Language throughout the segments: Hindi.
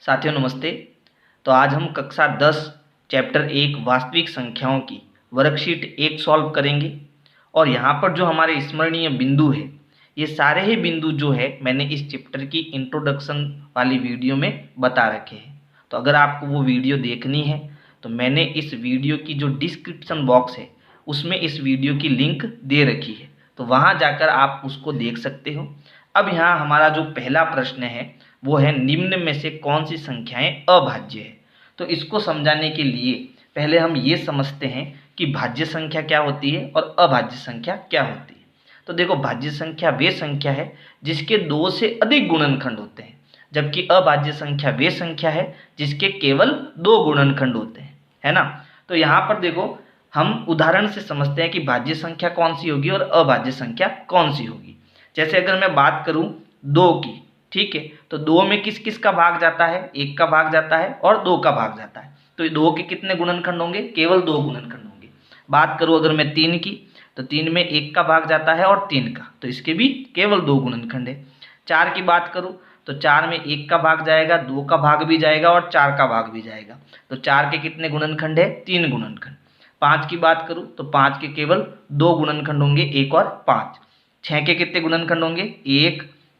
साथियों नमस्ते। तो आज हम कक्षा 10 चैप्टर 1 वास्तविक संख्याओं की वर्कशीट 1 सॉल्व करेंगे। और यहाँ पर जो हमारे स्मरणीय बिंदु है, ये सारे ही बिंदु जो है मैंने इस चैप्टर की इंट्रोडक्शन वाली वीडियो में बता रखे हैं। तो अगर आपको वो वीडियो देखनी है तो मैंने इस वीडियो की जो डिस्क्रिप्शन बॉक्स है उसमें इस वीडियो की लिंक दे रखी है, तो वहाँ जाकर आप उसको देख सकते हो। अब यहाँ हमारा जो पहला प्रश्न है वो है निम्न में से कौन सी संख्याएं अभाज्य है। तो इसको समझाने के लिए पहले हम ये समझते हैं कि भाज्य संख्या क्या होती है और अभाज्य संख्या क्या होती है। तो देखो, भाज्य संख्या वे संख्या है जिसके 2 से अधिक गुणनखंड होते हैं, जबकि अभाज्य संख्या वे संख्या है जिसके केवल 2 गुणनखंड होते हैं, है ना। तो यहाँ पर देखो, हम उदाहरण से समझते हैं कि भाज्य संख्या कौन सी होगी और अभाज्य संख्या कौन सी होगी। जैसे अगर मैं बात करूं 2 की, ठीक है, तो 2 में किस किस का भाग जाता है? 1 का भाग जाता है और 2 का भाग जाता है। तो 2 के कितने गुणनखंड होंगे? केवल 2 गुणनखंड होंगे। बात करूं अगर मैं 3 की, तो 3 में 1 का भाग जाता है और 3 का, तो इसके भी केवल 2 गुणनखंड है। 4 की बात करूं तो 4 में 1 का भाग जाएगा, 2 का भाग भी जाएगा और 4 का भाग भी जाएगा, तो 4 के कितने गुणनखंड है? 3 गुणनखंड। 5 की बात करूं तो 5 के केवल 2 गुणनखंड होंगे, 1 और 5। 6 के कितने गुणनखंड होंगे?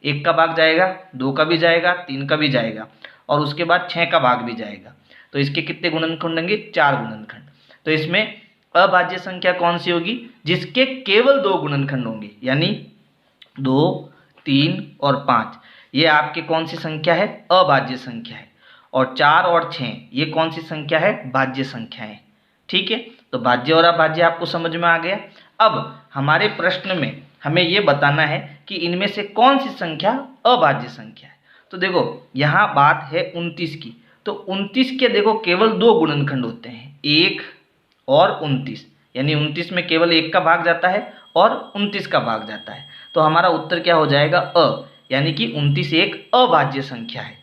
1 का भाग जाएगा, 2 का भी जाएगा, 3 का भी जाएगा और उसके बाद 6 का भाग भी जाएगा, तो इसके कितने गुणनखंड होंगे? 4 गुणनखंड। तो इसमें अभाज्य संख्या कौन सी होगी? जिसके केवल 2 गुणनखंड होंगे, यानी 2, 3 और 5 ये आपके कौन सी संख्या है? अभाज्य संख्या है। और 4 और 6 ये कौन सी संख्या है? भाज्य संख्या है। ठीक है, तो भाज्य और अभाज्य आपको समझ में आ गया। अब हमारे प्रश्न में हमें ये बताना है कि इनमें से कौन सी संख्या अभाज्य संख्या है। तो देखो, यहाँ बात है 29 की, तो 29 के देखो केवल 2 गुणनखंड होते हैं, 1 और 29, यानी 29 में केवल 1 का भाग जाता है और 29 का भाग जाता है। तो हमारा उत्तर क्या हो जाएगा? यानी कि 29 एक अभाज्य संख्या है।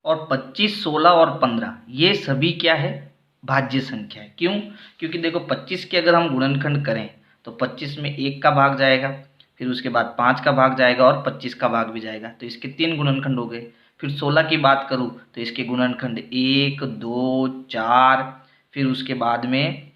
और 25, 16 और 15 ये सभी क्या है? भाज्य संख्या है। क्यों? क्योंकि देखो, 25 के अगर हम गुणनखंड करें तो 25 में 1 का भाग जाएगा, फिर उसके बाद 5 का भाग जाएगा और 25 का भाग भी जाएगा, तो इसके 3 गुणनखंड हो गए। फिर 16 की बात करूँ तो इसके गुणनखंड 1, 2, 4, फिर उसके बाद में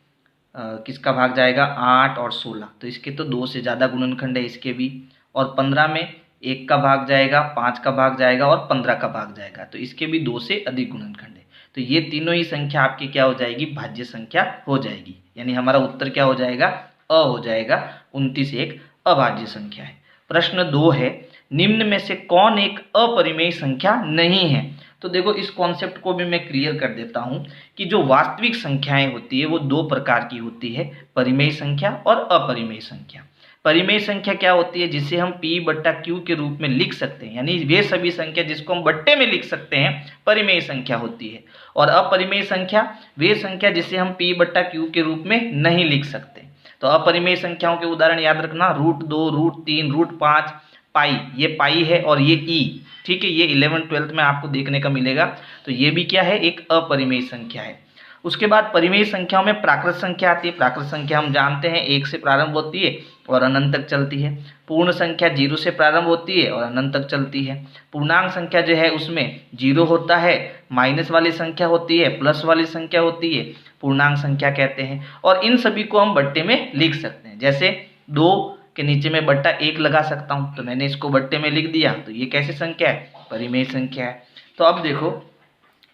किसका भाग जाएगा? 8 और 16, तो इसके तो 2 से ज़्यादा गुणनखंड है इसके भी। और 15 में 1 का भाग जाएगा, 5 का भाग जाएगा और 15 का भाग जाएगा, तो इसके भी 2 से अधिक गुणनखंड है। तो ये तीनों ही संख्या आपकी क्या हो जाएगी? भाज्य संख्या हो जाएगी। यानी हमारा उत्तर क्या हो जाएगा? हो जाएगा। 29 एक अभाज्य संख्या है। प्रश्न 2 है, निम्न में से कौन एक अपरिमेय संख्या नहीं है? तो देखो, इस कॉन्सेप्ट को भी मैं क्लियर कर देता हूँ कि जो वास्तविक संख्याएं होती है वो 2 प्रकार की होती है, परिमेय संख्या और अपरिमेय संख्या। परिमेय संख्या क्या होती है? जिसे हम P बट्टा Q के रूप में लिख सकते हैं, यानी वे सभी संख्या जिसको हम बट्टे में लिख सकते हैं परिमेय संख्या होती है। और अपरिमेय संख्या वे संख्या जिसे हम P बट्टा Q के रूप में नहीं लिख सकते। तो अपरिमेय संख्याओं के उदाहरण याद रखना, √2, √3, √5, पाई, ये पाई है और ये ई, ठीक है, ये 11th 12th में आपको देखने का मिलेगा। तो ये भी क्या है? एक अपरिमेय संख्या है। उसके बाद परिमेय संख्याओं में प्राकृत संख्या आती है। प्राकृत संख्या हम जानते हैं 1 से प्रारंभ होती है और अनंत तक चलती है। पूर्ण संख्या 0 से प्रारंभ होती है और अनंत तक चलती है। पूर्णांक संख्या जो है उसमें 0 होता है, माइनस वाली संख्या होती है, प्लस वाली संख्या होती है, पूर्णांक संख्या कहते हैं। और इन सभी को हम बट्टे में लिख सकते हैं। जैसे 2 के नीचे में बट्टा 1 लगा सकता हूँ, तो मैंने इसको बट्टे में लिख दिया, तो ये कैसी संख्या है? परिमेय संख्या है। तो अब देखो,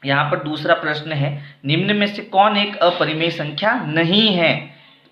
यहाँ पर दूसरा प्रश्न है, निम्न में से कौन एक अपरिमेय संख्या नहीं है?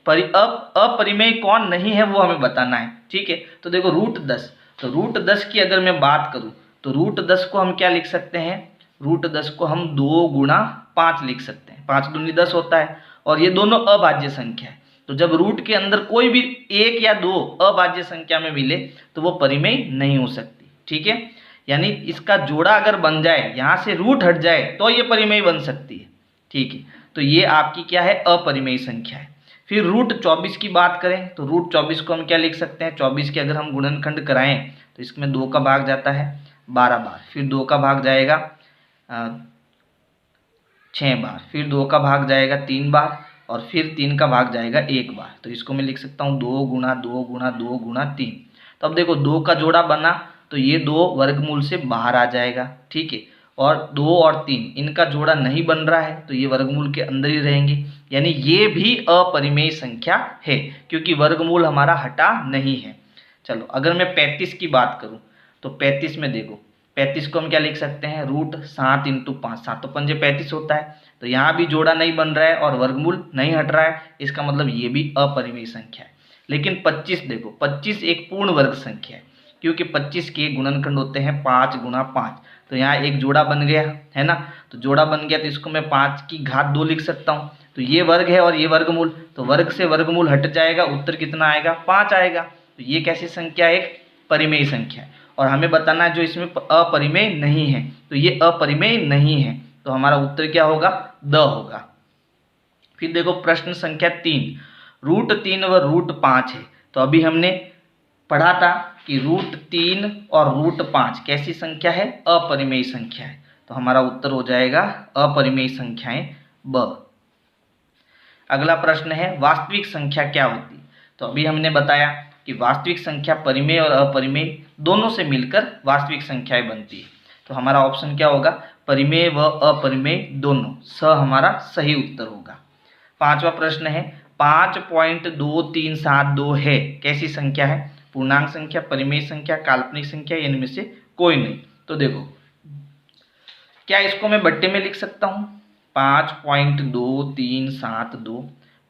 अपरिमेय कौन नहीं है वो हमें बताना है, ठीक है। तो देखो, √10, तो √10 की अगर मैं बात करूँ तो √10 को हम क्या लिख सकते हैं? √10 को हम 2 गुणा 5 लिख सकते हैं। 5 दूनी 10 होता है और ये दोनों अभाज्य संख्या है। तो जब रूट के अंदर कोई भी 1 या 2 अभाज्य संख्या में मिले तो वो परिमेय नहीं हो सकती, ठीक है। यानी इसका जोड़ा अगर बन जाए, यहाँ से रूट हट जाए तो ये परिमेय बन सकती है, ठीक है। तो ये आपकी क्या है? अपरिमेय संख्या है। फिर √24 की बात करें तो √24 को हम क्या लिख सकते हैं? 24 के अगर हम गुणनखंड कराएं तो इसमें 2 का भाग जाता है 12 बार, फिर 2 का भाग जाएगा 6 बार, फिर 2 का भाग जाएगा 3 बार और फिर 3 का भाग जाएगा 1 बार। तो इसको मैं लिख सकता हूँ 2 गुणा 2 गुणा 2 गुणा 3। तो अब देखो, 2 का जोड़ा बना तो ये 2 वर्गमूल से बाहर आ जाएगा, ठीक है। और 2 और 3 इनका जोड़ा नहीं बन रहा है तो ये वर्गमूल के अंदर ही रहेंगे, यानी ये भी अपरिमेय संख्या है क्योंकि वर्गमूल हमारा हटा नहीं है। चलो अगर मैं 35 की बात करूं तो 35 में देखो, 35 को हम क्या लिख सकते हैं, √7 × 5, 7 पंजे 35 होता है, तो यहाँ भी जोड़ा नहीं बन रहा है और वर्गमूल नहीं हट रहा है, इसका मतलब ये भी अपरिमेय संख्या है। लेकिन 25 देखो, 25 एक पूर्ण वर्ग संख्या है क्योंकि 25 के गुणनखंड होते हैं 5 × 5, तो यहाँ एक जोड़ा बन गया है ना, तो जोड़ा बन गया तो इसको मैं 5 की घात 2 लिख सकता हूँ, तो ये वर्ग है और ये वर्गमूल, तो वर्ग से वर्गमूल हट जाएगा, उत्तर कितना आएगा, 5 आएगा। तो ये कैसी संख्या है, एक परिमेय संख्या है। और हमें बताना है जो इसमें अपरिमेय नहीं है, तो ये अपरिमेय नहीं है, तो हमारा उत्तर क्या होगा, द होगा। फिर देखो प्रश्न संख्या 3, √3 व √5 है, तो अभी हमने पढ़ा था कि √3 और √5 कैसी संख्या है, अपरिमेय संख्या है, तो हमारा उत्तर हो जाएगा अपरिमेय संख्याएं ब। अगला प्रश्न है वास्तविक संख्या क्या होती है, तो अभी हमने बताया कि वास्तविक संख्या परिमेय और अपरिमेय दोनों से मिलकर वास्तविक संख्याएं बनती है, तो हमारा ऑप्शन क्या होगा, परिमेय व अपरिमेय दोनों, स हमारा सही उत्तर होगा। पांचवा प्रश्न है 5.2372 है कैसी संख्या है, पूर्णांक संख्या, परिमेय संख्या, काल्पनिक संख्या, इनमें से कोई नहीं। तो देखो क्या इसको मैं बट्टे में लिख सकता हूँ, 5.2372,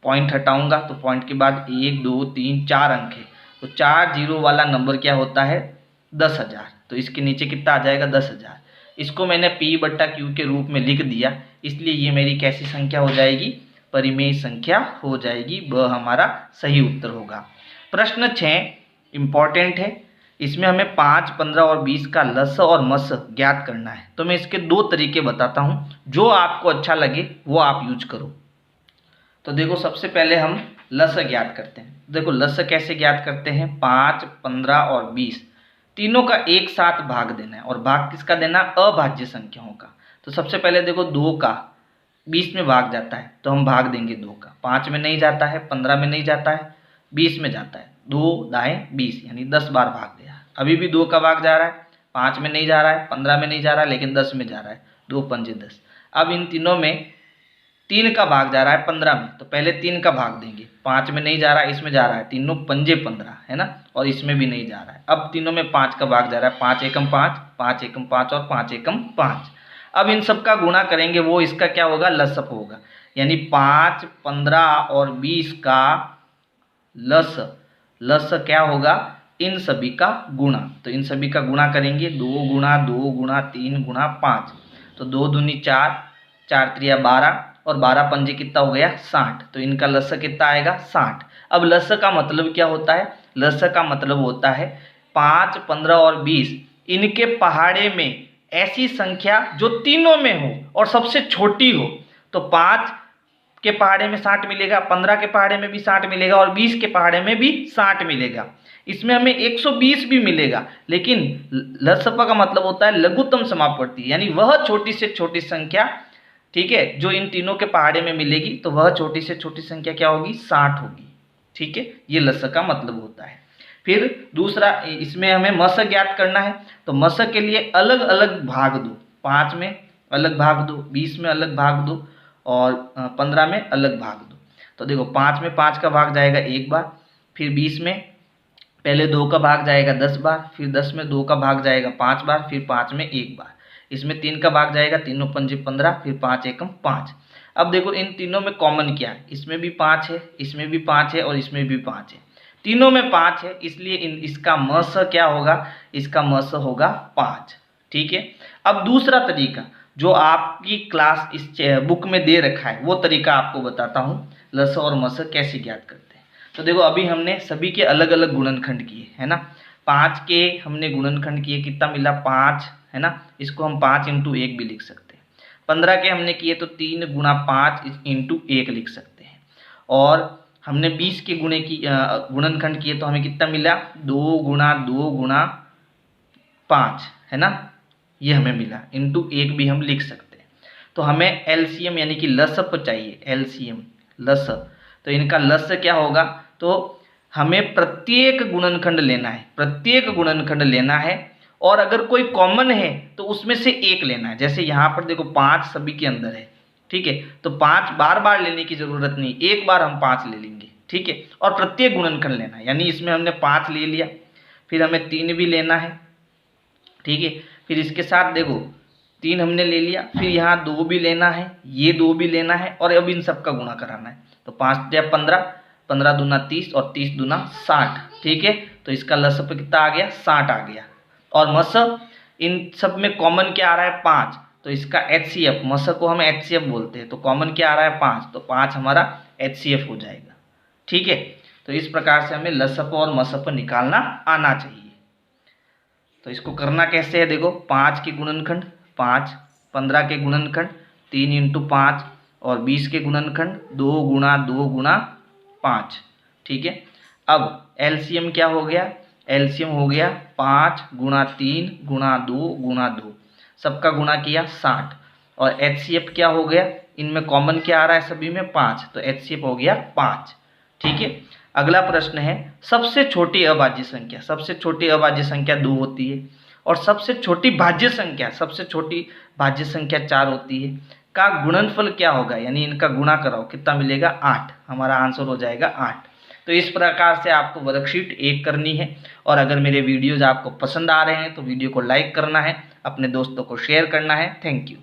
पॉइंट हटाऊंगा तो पॉइंट के बाद 1 2 3 4 अंक है, तो 4 जीरो वाला नंबर क्या होता है, 10,000, तो इसके नीचे कितना आ जाएगा, 10,000। इसको मैंने P/Q के रूप में लिख दिया, इसलिए ये मेरी कैसी संख्या हो जाएगी, परिमेय संख्या हो जाएगी, ब हमारा सही उत्तर होगा। प्रश्न 6 इंपॉर्टेंट है, इसमें हमें 5, 15 और 20 का लस और मस ज्ञात करना है, तो मैं इसके 2 तरीके बताता हूँ, जो आपको अच्छा लगे वो आप यूज करो। तो देखो सबसे पहले हम लस ज्ञात करते हैं। देखो लस कैसे ज्ञात करते हैं, 5, 15 और 20 तीनों का एक साथ भाग देना है, और भाग किसका देना, अभाज्य संख्याओं का। तो सबसे पहले देखो 2 का 20 में भाग जाता है, तो हम भाग देंगे 2 का, 5 में नहीं जाता है, 15 में नहीं जाता है, 20 में जाता है, 2 दाएं 20 यानी 10 बार भाग दिया। अभी भी 2 का भाग जा रहा है, 5 में नहीं जा रहा है, 15 में नहीं जा रहा है, लेकिन 10 में जा रहा है, 2 पंजे 10। अब इन तीनों में 3 का भाग जा रहा है 15 में, तो पहले 3 का भाग देंगे, 5 में नहीं जा रहा है, इसमें जा रहा है, तीनों पंजे 15 है ना, और इसमें भी नहीं जा रहा है। अब तीनों में 5 का भाग जा रहा है, 5 एकम 5, 5 एकम 5 और 5 एकम 5। अब इन सब का गुणा करेंगे, वो इसका क्या होगा, लसअप होगा, यानी 5, 15 और 20 का लस क्या होगा, इन सभी का गुणा। तो इन सभी का गुणा करेंगे, 2 गुणा 2 गुणा 3 गुणा 5, तो 2 दूनी 4, 4 त्रिया 12 और 12 पंजे कितना हो गया, 60, तो इनका लस कितना आएगा, 60। अब लस का मतलब क्या होता है, लस का मतलब होता है 5, 15 और 20 इनके पहाड़े में ऐसी संख्या जो तीनों में हो और सबसे छोटी हो। तो 5 के पहाड़े में 60 मिलेगा, 15 के पहाड़े में भी 60 मिलेगा और 20 के पहाड़े में भी 60 मिलेगा। इसमें हमें 120 भी मिलेगा, लेकिन लसपा का मतलब होता है लघुत्तम समापवर्ती, यानी वह छोटी से छोटी संख्या, ठीक है, जो इन तीनों के पहाड़े में मिलेगी, तो वह छोटी से छोटी संख्या क्या होगी, 60 होगी। ठीक है, ये लस का मतलब होता है। फिर दूसरा, इसमें हमें मस ज्ञात करना है, तो मस के लिए अलग अलग भाग दो, 5 में अलग भाग दो, 20 में अलग भाग दो और 15 में अलग भाग दो। तो देखो 5 में 5 का भाग जाएगा 1 बार, फिर 20 में पहले 2 का भाग जाएगा 10 बार, फिर 10 में 2 का भाग जाएगा 5 बार, फिर 5 में 1 बार, इसमें 3 का भाग जाएगा, तीनों पंजे 15, फिर 5 एकम 5। अब देखो इन तीनों में कॉमन क्या है, इसमें भी 5 है, इसमें भी 5 है और इसमें भी 5 है, तीनों में 5 है, इसलिए इसका मस क्या होगा, इसका मस होगा 5। ठीक है, अब दूसरा तरीका जो आपकी क्लास इस बुक में दे रखा है, वो तरीका आपको बताता हूँ, लस और मस कैसे ज्ञात करते हैं। तो देखो अभी हमने सभी के अलग अलग गुणनखंड किए है ना, 5 के हमने गुणनखंड किए, कितना मिला 5 है ना, इसको हम 5 × 1 भी लिख सकते हैं। 15 के हमने किए तो 3 गुणा 5 × 1 लिख सकते हैं। और हमने 20 के गुणनखंड किए तो हमें कितना मिला, 2 गुणा 2 गुणा 5 है ना, ये हमें मिला, × 1 भी हम लिख सकते हैं। तो हमें एलसीएम यानी कि लसप चाहिए, एलसीएम लस, तो इनका लस क्या होगा, तो हमें प्रत्येक गुणनखंड लेना है, प्रत्येक गुणनखंड लेना है और अगर कोई कॉमन है तो उसमें से एक लेना है। जैसे यहाँ पर देखो 5 सभी के अंदर है, ठीक है, तो 5 बार बार लेने की जरूरत नहीं, एक बार हम 5 ले लेंगे, ठीक है। और प्रत्येक गुणनखंड लेना है, यानी इसमें हमने 5 ले लिया, फिर हमें 3 भी लेना है, ठीक है। फिर इसके साथ देखो 3 हमने ले लिया, फिर यहाँ 2 भी लेना है, ये 2 भी लेना है, और अब इन सब का गुणा कराना है। तो 5 या 15, 15 दूना 30 और 30 दूना 60, ठीक है। तो इसका लसप कितना आ गया, 60 आ गया। और मस इन सब में कॉमन क्या आ रहा है, 5, तो इसका HCF, मस को हम HCF बोलते हैं, तो कॉमन क्या आ रहा है 5, तो 5 हमारा HCF हो जाएगा, ठीक है। तो इस प्रकार से हमें लसप और मसप निकालना आना चाहिए। तो इसको करना कैसे है, देखो 5 के गुणनखंड 5, 15 के गुणनखंड 3 इंटू 5 और 20 के गुणनखंड 2 गुणा 2 गुणा 5, ठीक है। अब LCM क्या हो गया, LCM हो गया 5 गुणा 3 गुणा 2 गुणा 2, सबका गुणा किया 60। और HCF क्या हो गया, इनमें कॉमन क्या आ रहा है सभी में 5, तो HCF हो गया 5, ठीक है। अगला प्रश्न है, सबसे छोटी अभाज्य संख्या, सबसे छोटी अभाज्य संख्या 2 होती है, और सबसे छोटी भाज्य संख्या, सबसे छोटी भाज्य संख्या 4 होती है, का गुणनफल क्या होगा, यानी इनका गुणा कराओ कितना मिलेगा, 8, हमारा आंसर हो जाएगा 8। तो इस प्रकार से आपको वर्कशीट 1 करनी है। और अगर मेरे वीडियोज आपको पसंद आ रहे हैं तो वीडियो को लाइक करना है, अपने दोस्तों को शेयर करना है। Thank you.